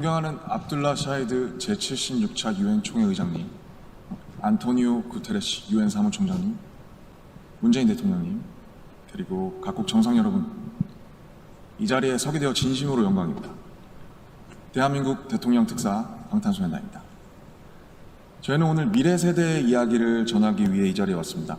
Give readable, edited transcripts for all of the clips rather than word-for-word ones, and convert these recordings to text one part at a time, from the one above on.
존경하는 압둘라 샤히드 제76차 유엔 총회 의장님, 안토니오 구테레시 유엔 사무총장님, 문재인 대통령님, 그리고 각국 정상 여러분, 이 자리에 서게 되어 진심으로 영광입니다. 대한민국 대통령 특사 방탄소년단입니다. 저희는 오늘 미래 세대의 이야기를 전하기 위해 이 자리에 왔습니다.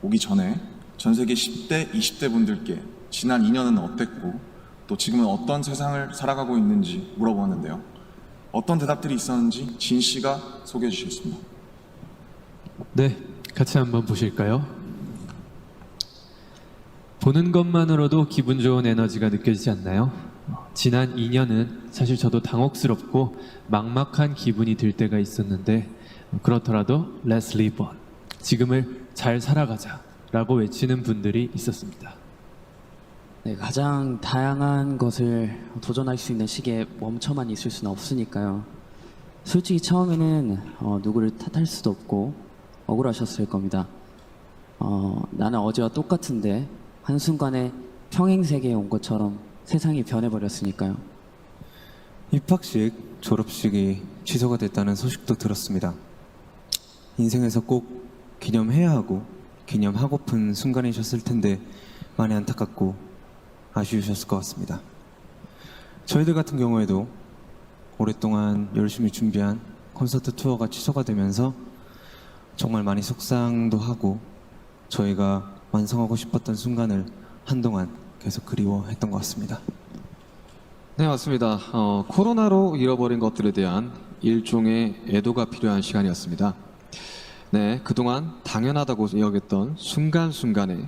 오기 전에 전 세계 10대, 20대 분들께 지난 2년은 어땠고 또 지금은 어떤 세상을 살아가고 있는지 물어보았는데요. 어떤 대답들이 있었는지 진 씨가 소개해 주시겠습니다. 네, 같이 한번 보실까요? 보는 것만으로도 기분 좋은 에너지가 느껴지지 않나요? 지난 2년은 사실 저도 당혹스럽고 막막한 기분이 들 때가 있었는데 그렇더라도 Let's live on, 지금을 잘 살아가자 라고 외치는 분들이 있었습니다. 네, 가장 다양한 것을 도전할 수 있는 시기에 멈춰만 있을 수는 없으니까요. 솔직히 처음에는 누구를 탓할 수도 없고 억울하셨을 겁니다. 나는 어제와 똑같은데 한순간에 평행세계에 온 것처럼 세상이 변해버렸으니까요. 입학식, 졸업식이 취소가 됐다는 소식도 들었습니다. 인생에서 꼭 기념해야 하고 기념하고픈 순간이셨을 텐데 많이 안타깝고 아쉬우셨을 것 같습니다. 저희들 같은 경우에도 오랫동안 열심히 준비한 콘서트 투어가 취소가 되면서 정말 많이 속상도 하고 저희가 완성하고 싶었던 순간을 한동안 계속 그리워했던 것 같습니다. 네, 맞습니다. 코로나로 잃어버린 것들에 대한 일종의 애도가 필요한 시간이었습니다. 네, 그동안 당연하다고 여겼던 순간순간의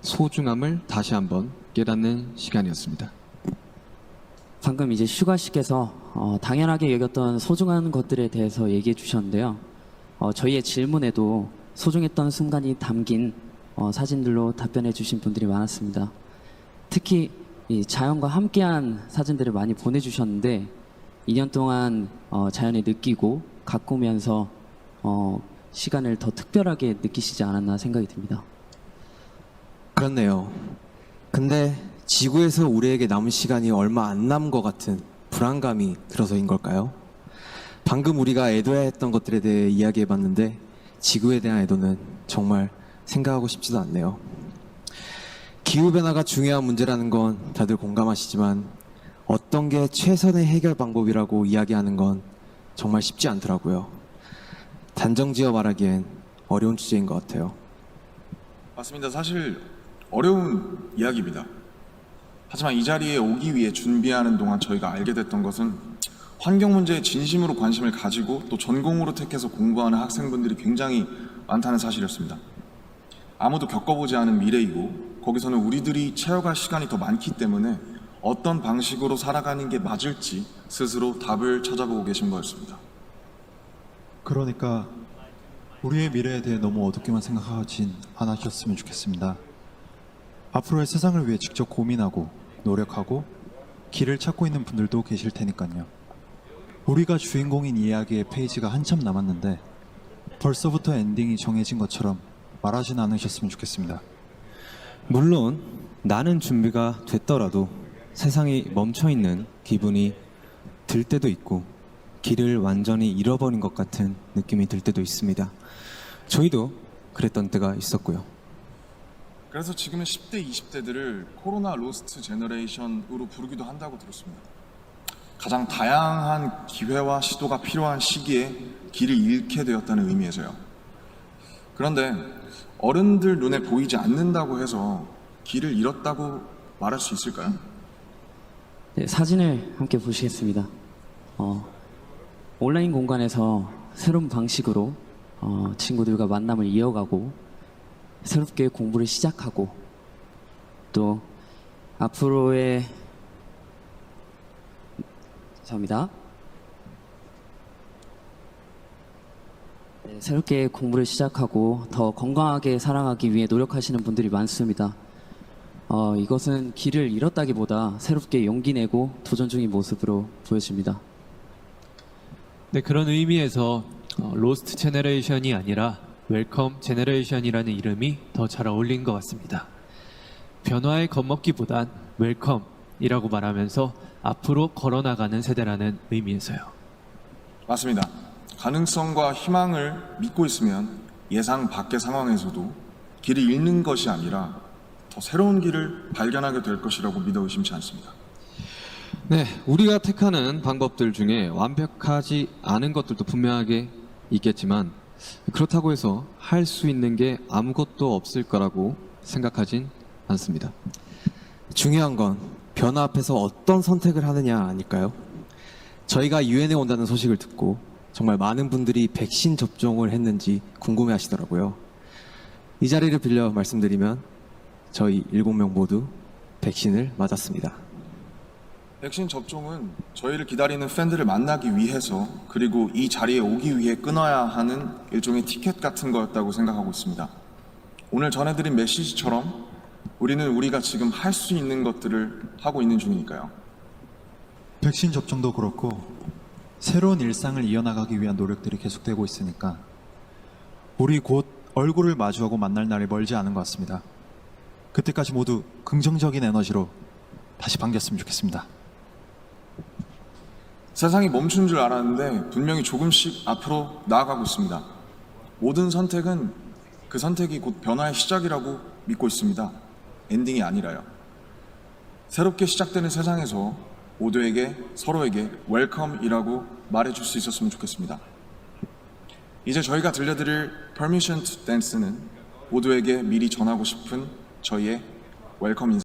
소중함을 다시 한번 깨닫는 시간이었습니다. 방금 이제 슈가씨께서 당연하게 여겼던 소중한 것들에 대해서 얘기해 주셨는데요. 저희의 질문에도 소중했던 순간이 담긴 사진들로 답변해 주신 분들이 많았습니다. 특히 이 자연과 함께한 사진들을 많이 보내주셨는데 2년 동안 자연을 느끼고 가꾸면서 시간을 더 특별하게 느끼시지 않았나 생각이 듭니다. 그렇네요. 근데 지구에서 우리에게 남은 시간이 얼마 안 남은 것 같은 불안감이 들어서인 걸까요? 방금 우리가 애도해야 했던 것들에 대해 이야기해봤는데 지구에 대한 애도는 정말 생각하고 싶지도 않네요. 기후변화가 중요한 문제라는 건 다들 공감하시지만 어떤 게 최선의 해결 방법이라고 이야기하는 건 정말 쉽지 않더라고요. 단정지어 말하기엔 어려운 주제인 것 같아요. 맞습니다. 사실 어려운 이야기입니다. 하지만 이 자리에 오기 위해 준비하는 동안 저희가 알게 됐던 것은 환경 문제에 진심으로 관심을 가지고 또 전공으로 택해서 공부하는 학생분들이 굉장히 많다는 사실이었습니다. 아무도 겪어보지 않은 미래이고 거기서는 우리들이 채워갈 시간이 더 많기 때문에 어떤 방식으로 살아가는 게 맞을지 스스로 답을 찾아보고 계신 거였습니다. 그러니까 우리의 미래에 대해 너무 어둡게만 생각하진 않으셨으면 좋겠습니다. 앞으로의 세상을 위해 직접 고민하고 노력하고 길을 찾고 있는 분들도 계실 테니까요. 우리가 주인공인 이야기의 페이지가 한참 남았는데 벌써부터 엔딩이 정해진 것처럼 말하진 않으셨으면 좋겠습니다. 물론 나는 준비가 됐더라도 세상이 멈춰있는 기분이 들 때도 있고 길을 완전히 잃어버린 것 같은 느낌이 들 때도 있습니다. 저희도 그랬던 때가 있었고요. 그래서 지금은 10대, 20대들을 코로나 로스트 제너레이션으로 부르기도 한다고 들었습니다. 가장 다양한 기회와 시도가 필요한 시기에 길을 잃게 되었다는 의미에서요. 그런데 어른들 눈에 보이지 않는다고 해서 길을 잃었다고 말할 수 있을까요? 네, 사진을 함께 보시겠습니다. 온라인 공간에서 새로운 방식으로 친구들과 만남을 이어가고 새롭게 공부를 시작하고 또 앞으로의 죄송합니다. 네, 새롭게 공부를 시작하고 더 건강하게 살아가기 위해 노력하시는 분들이 많습니다. 이것은 길을 잃었다기보다 새롭게 용기 내고 도전 중인 모습으로 보여집니다. 네, 그런 의미에서 로스트 제너레이션이 아니라 웰컴 제너레이션이라는 이름이 더 잘 어울린 것 같습니다. 변화에 겁먹기보단 웰컴이라고 말하면서 앞으로 걸어나가는 세대라는 의미에서요. 맞습니다. 가능성과 희망을 믿고 있으면 예상 밖의 상황에서도 길을 잃는 것이 아니라 더 새로운 길을 발견하게 될 것이라고 믿어 의심치 않습니다. 네, 우리가 택하는 방법들 중에 완벽하지 않은 것들도 분명하게 있겠지만 그렇다고 해서 할 수 있는 게 아무것도 없을 거라고 생각하진 않습니다. 중요한 건 변화 앞에서 어떤 선택을 하느냐 아닐까요? 저희가 유엔에 온다는 소식을 듣고 정말 많은 분들이 백신 접종을 했는지 궁금해 하시더라고요. 이 자리를 빌려 말씀드리면 저희 7명 모두 백신을 맞았습니다. 백신 접종은 저희를 기다리는 팬들을 만나기 위해서 그리고 이 자리에 오기 위해 끊어야 하는 일종의 티켓 같은 거였다고 생각하고 있습니다. 오늘 전해드린 메시지처럼 우리는 우리가 지금 할 수 있는 것들을 하고 있는 중이니까요. 백신 접종도 그렇고 새로운 일상을 이어나가기 위한 노력들이 계속되고 있으니까 우리 곧 얼굴을 마주하고 만날 날이 멀지 않은 것 같습니다. 그때까지 모두 긍정적인 에너지로 다시 반겼으면 좋겠습니다. 세상이 멈춘 줄 알았는데 분명히 조금씩 앞으로 나아가고 있습니다. 모든 선택은 그 선택이 곧 변화의 시작이라고 믿고 있습니다. 엔딩이 아니라요. 새롭게 시작되는 세상에서 모두에게 서로에게 웰컴이라고 말해줄 수 있었으면 좋겠습니다. 이제 저희가 들려드릴 Permission to Dance는 모두에게 미리 전하고 싶은 저희의 웰컴 인사